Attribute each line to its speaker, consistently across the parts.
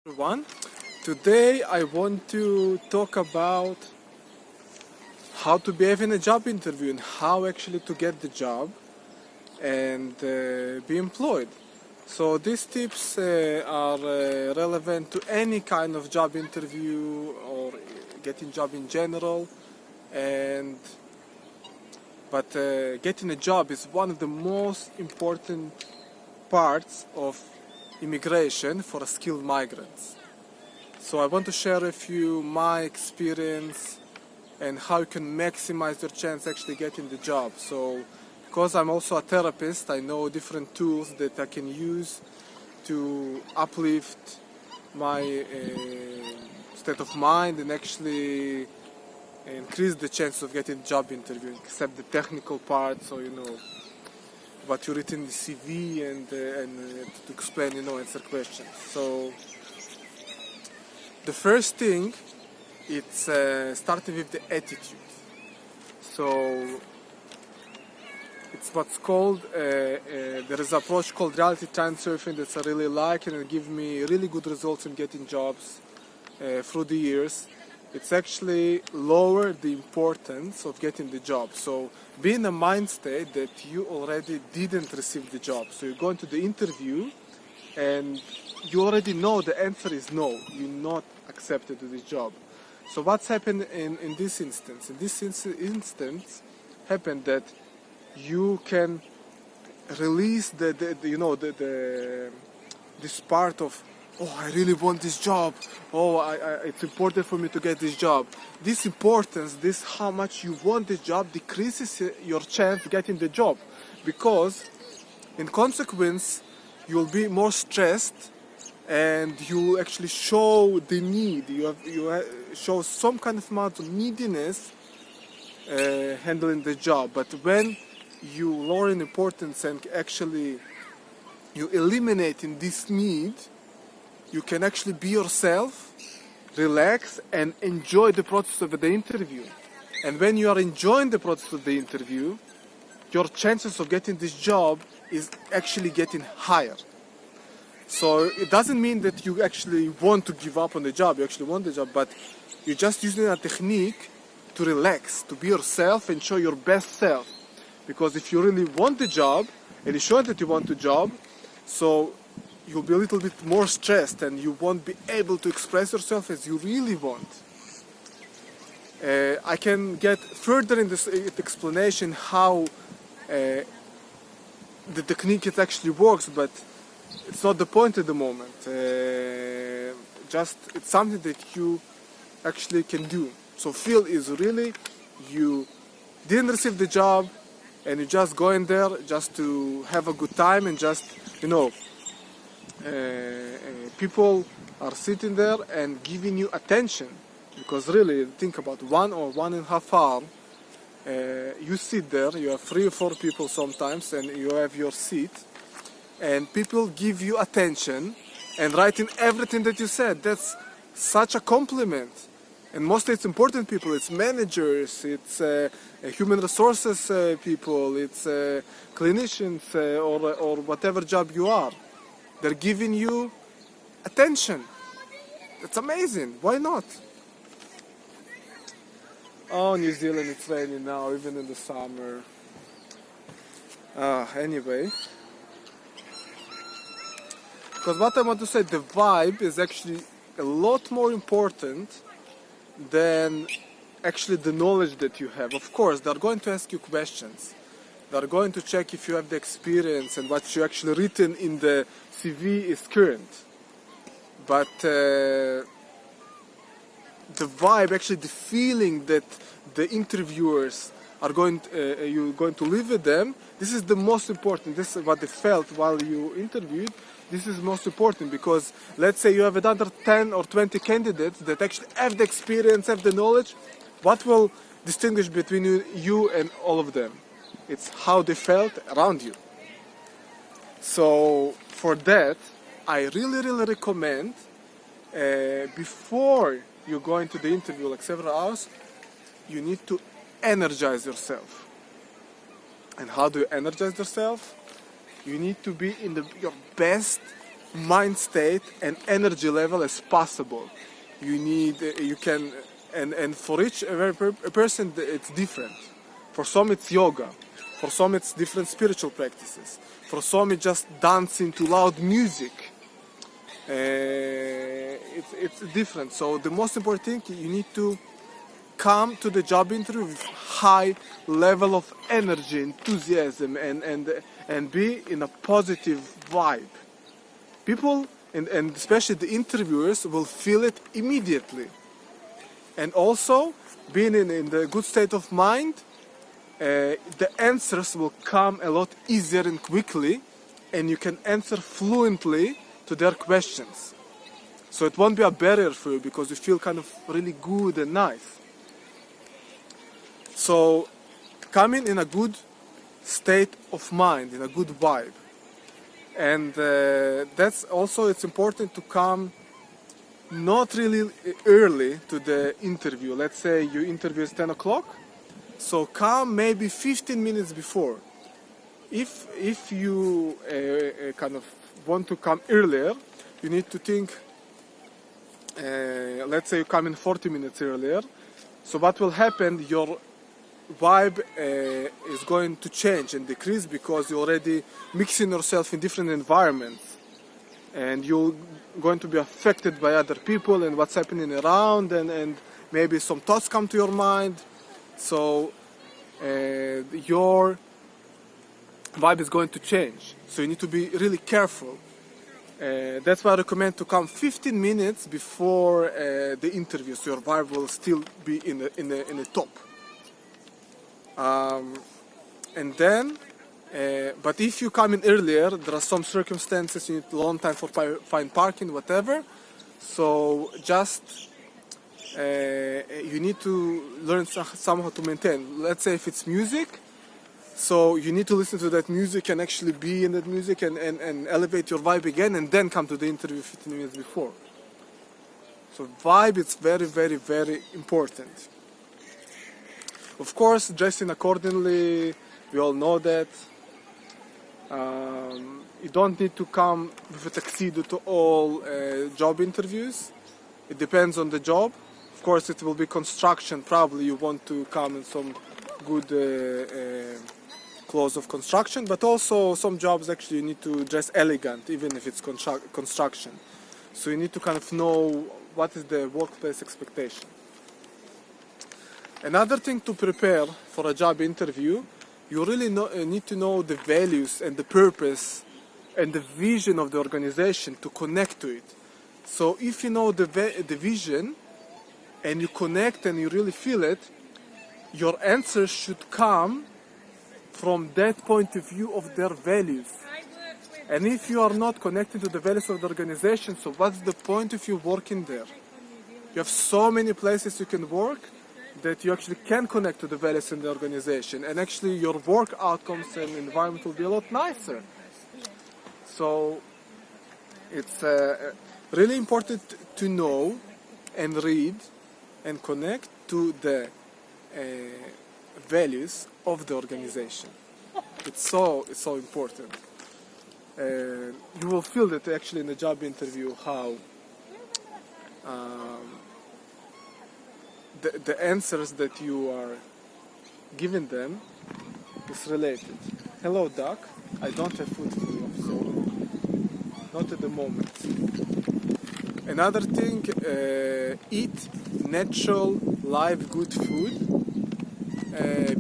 Speaker 1: Everyone. Today I want to talk about how to behave in a job interview and how actually to get the job and be employed. So these tips are relevant to any kind of job interview or getting job in general. And but getting a job is one of the most important parts of immigration for skilled migrants. So I want to share with you my experience and how you can maximize your chance actually getting the job. So because I'm also a therapist, I know different tools that I can use to uplift my state of mind and actually increase the chance of getting job interview, except the technical part, so what you written in the CV and to explain, answer questions. So the first thing, it's starting with the attitude. So it's what's called, there is an approach called reality time surfing that I really like and it gives me really good results in getting jobs through the years. It's actually lower the importance of getting the job. So be in a mind state that you already didn't receive the job. So you go into the interview and you already know the answer is no, you're not accepted to this job. So what's happened in this instance? In this instance happened that you can release this part of, oh, I really want this job. Oh, it's important for me to get this job. This importance, this how much you want this job decreases your chance of getting the job, because in consequence you'll be more stressed and you actually show the need. You show some kind of amount of neediness handling the job. But when you lower in importance and actually you eliminating this need, you can actually be yourself, relax, and enjoy the process of the interview. And when you are enjoying the process of the interview, your chances of getting this job is actually getting higher. So it doesn't mean that you actually want to give up on the job, you actually want the job, but you're just using a technique to relax, to be yourself and show your best self. Because if you really want the job, and you show that you want the job, so you'll be a little bit more stressed and you won't be able to express yourself as you really want. I can get further in this explanation how the technique it actually works, but it's not the point at the moment. Just it's something that you actually can do. So feel is really you didn't receive the job and you just go in there just to have a good time and just people are sitting there and giving you attention, because really think about 1 or 1.5 hour you sit there, you have 3 or 4 people sometimes and you have your seat and people give you attention and writing everything that you said. That's such a compliment. And mostly it's important people, it's managers, it's human resources people, it's clinicians or whatever job you are. They're giving you attention. It's amazing. Why not? Oh, New Zealand, it's raining now, even in the summer. Anyway. Because what I want to say, the vibe is actually a lot more important than actually the knowledge that you have. Of course, they're going to ask you questions. They're going to check if you have the experience and what you actually written in the CV is current. But the vibe, actually the feeling that the interviewers are you're going to live with them, this is the most important. This is what they felt while you interviewed. This is most important, because let's say you have another 10 or 20 candidates that actually have the experience, have the knowledge. What will distinguish between you and all of them? It's how they felt around you. So for that, I really recommend before you go into the interview, like several hours, you need to energize yourself. And how do you energize yourself? You need to be in your best mind state and energy level as possible. You need, you can, and for each a person it's different. For some it's yoga, for some it's different spiritual practices, for some it's just dancing to loud music. It's different. So the most important thing, you need to come to the job interview with high level of energy, enthusiasm, and be in a positive vibe. People, and especially the interviewers, will feel it immediately. And also, being in the good state of mind, the answers will come a lot easier and quickly, and you can answer fluently to their questions. So it won't be a barrier for you because you feel kind of really good and nice. So coming in a good state of mind, in a good vibe. And that's also, it's important to come not really early to the interview. Let's say your interview is 10 o'clock. So come maybe 15 minutes before. If you kind of want to come earlier, you need to think, let's say you come in 40 minutes earlier. So what will happen, your vibe is going to change and decrease because you're already mixing yourself in different environments. And you're going to be affected by other people and what's happening around, and maybe some thoughts come to your mind. So your vibe is going to change. So you need to be really careful. That's why I recommend to come 15 minutes before the interview, so your vibe will still be in the top. And then, but if you come in earlier, there are some circumstances, you need a long time for find parking, whatever. So just you need to learn somehow to maintain. Let's say if it's music, so you need to listen to that music and actually be in that music and elevate your vibe again, and then come to the interview 15 minutes before. So vibe is very, very, very important. Of course, dressing accordingly, we all know that. You don't need to come with a tuxedo to all job interviews. It depends on the job. Of course, it will be construction. Probably you want to come in some good clothes of construction, but also some jobs actually you need to dress elegant, even if it's construction. So you need to kind of know what is the workplace expectation. Another thing to prepare for a job interview, you really need to know the values and the purpose and the vision of the organization to connect to it. So if you know the vision and you connect and you really feel it, your answers should come from that point of view of their values. And if you are not connected to the values of the organization, so what's the point of you working there? You have so many places you can work that you actually can connect to the values in the organization, and actually your work outcomes and environment will be a lot nicer. So it's really important to know and read and connect to the values of the organization. It's so important. You will feel that actually in the job interview how the answers that you are giving them is related. Hello, duck. I don't have food for you, so not at the moment. Another thing, eat natural, live, good food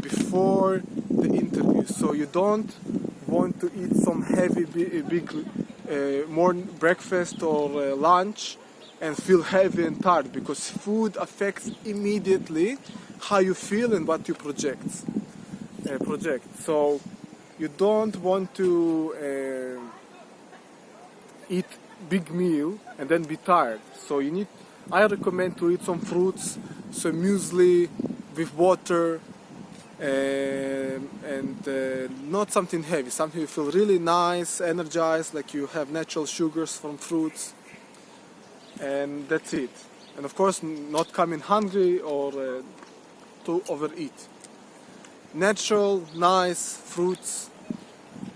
Speaker 1: before the interview. So you don't want to eat some heavy, big morning breakfast or lunch and feel heavy and tired, because food affects immediately how you feel and what you project. So you don't want to eat big meal and then be tired. So I recommend to eat some fruits, some muesli with water, and not something heavy, something you feel really nice, energized, like you have natural sugars from fruits. And that's it. And of course, not coming hungry or to overeat. Natural, nice fruits,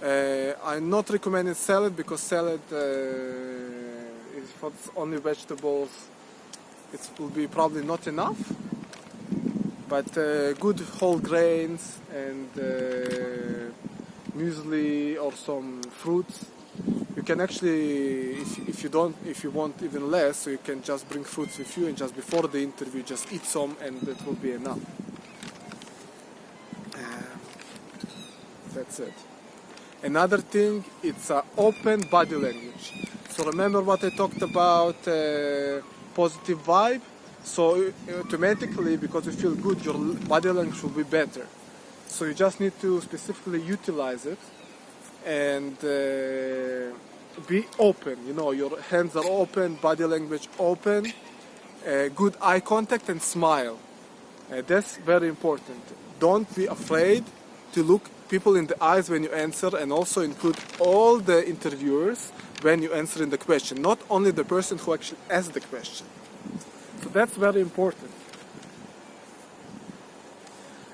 Speaker 1: I'm not recommending salad because salad is for only vegetables. It will be probably not enough. But good whole grains and muesli or some fruits. You can actually, if you want even less, so you can just bring fruits with you and just before the interview, just eat some and that will be enough. That's it. Another thing, it's open body language. So remember what I talked about, positive vibe. So automatically, because you feel good, your body language will be better. So you just need to specifically utilize it and be open. You know, your hands are open, body language open, good eye contact and smile. That's very important. Don't be afraid to look people in the eyes when you answer, and also include all the interviewers when you answer in the question, not only the person who actually asked the question. So that's very important.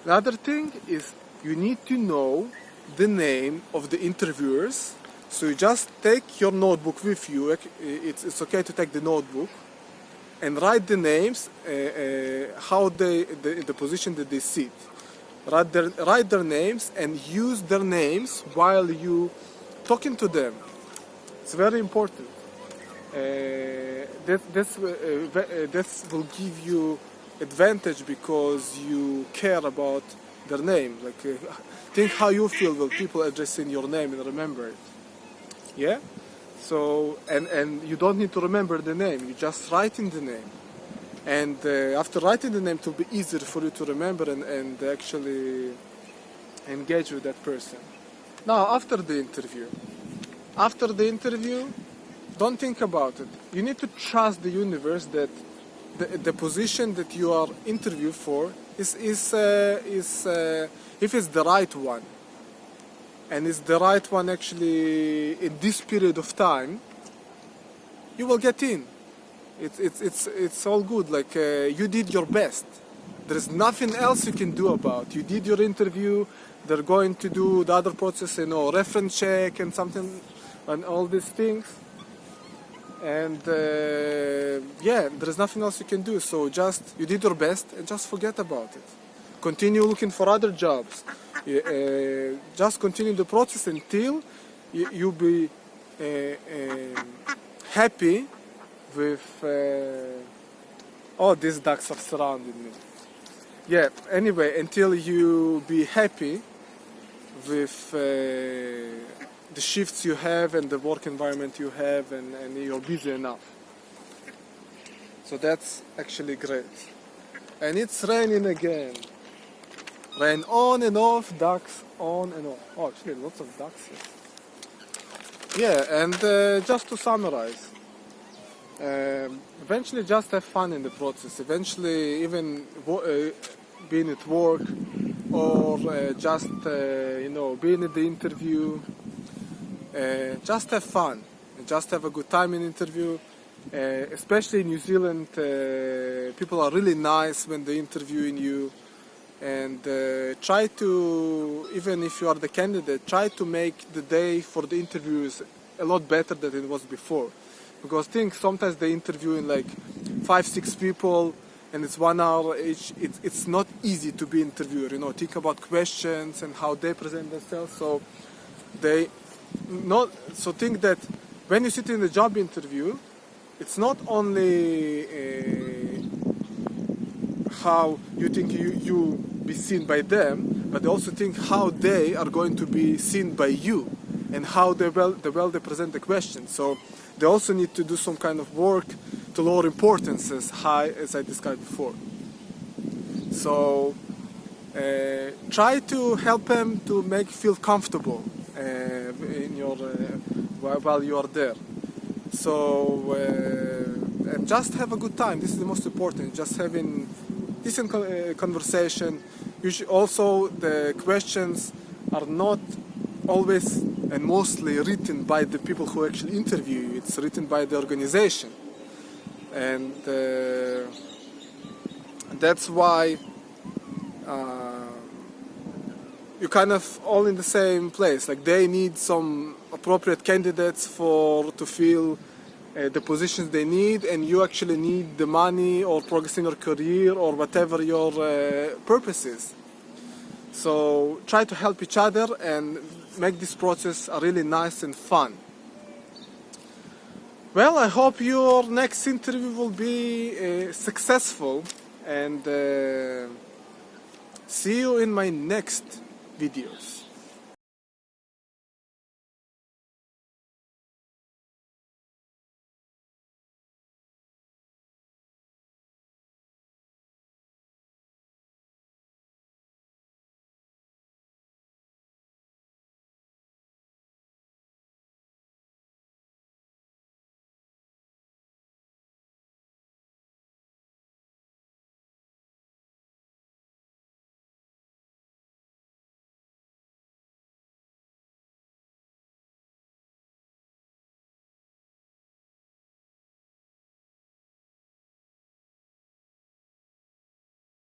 Speaker 1: The other thing is you need to know the name of the interviewers. So you just take your notebook with you. It's okay to take the notebook and write the names, how the position that they sit. Write their names and use their names while you talking to them. It's very important. This will give you advantage because you care about their name. Like, think how you feel when people addressing your name and remember it. Yeah. So and you don't need to remember the name. You just write in the name. And after writing the name, it will be easier for you to remember and actually engage with that person. Now, after the interview, don't think about it. You need to trust the universe that the position that you are interviewed for is if it's the right one, and it's the right one actually in this period of time, you will get in. It's all good. Like you did your best. There's nothing else you can do about it. You did your interview. They're going to do the other process, reference check and something, and all these things. And yeah, there's nothing else you can do. So just you did your best and just forget about it. Continue looking for other jobs. Just continue the process until you be happy with all these ducks are surrounding me. Yeah, anyway, until you be happy with the shifts you have and the work environment you have, and you're busy enough. So that's actually great. And it's raining again. Rain on and off, ducks on and off. Oh, actually lots of ducks here. Yeah, and just to summarize, eventually just have fun in the process. Eventually even being at work or just being at the interview, just have fun. Just have a good time in interview. Especially in New Zealand, people are really nice when they're interviewing you. And try to, even if you are the candidate, try to make the day for the interviews a lot better than it was before. Because sometimes they interview in like 5-6 people and it's 1 hour each. It's not easy to be interviewed. Think about questions and how they present themselves. So think that when you sit in the job interview, it's not only how you think you be seen by them, but they also think how they are going to be seen by you and how they present the question. So they also need to do some kind of work to lower importance as high as I described before. So try to help them to make you feel comfortable in your while you are there. So and just have a good time. This is the most important. Just having decent conversation. Also, the questions are not always and mostly written by the people who actually interview you. It's written by the organization, and that's why you're kind of all in the same place. Like they need some appropriate candidates to fill the positions they need, and you actually need the money or progress in your career or whatever your purpose is. So try to help each other and make this process a really nice and fun. Well, I hope your next interview will be successful, and see you in my next videos.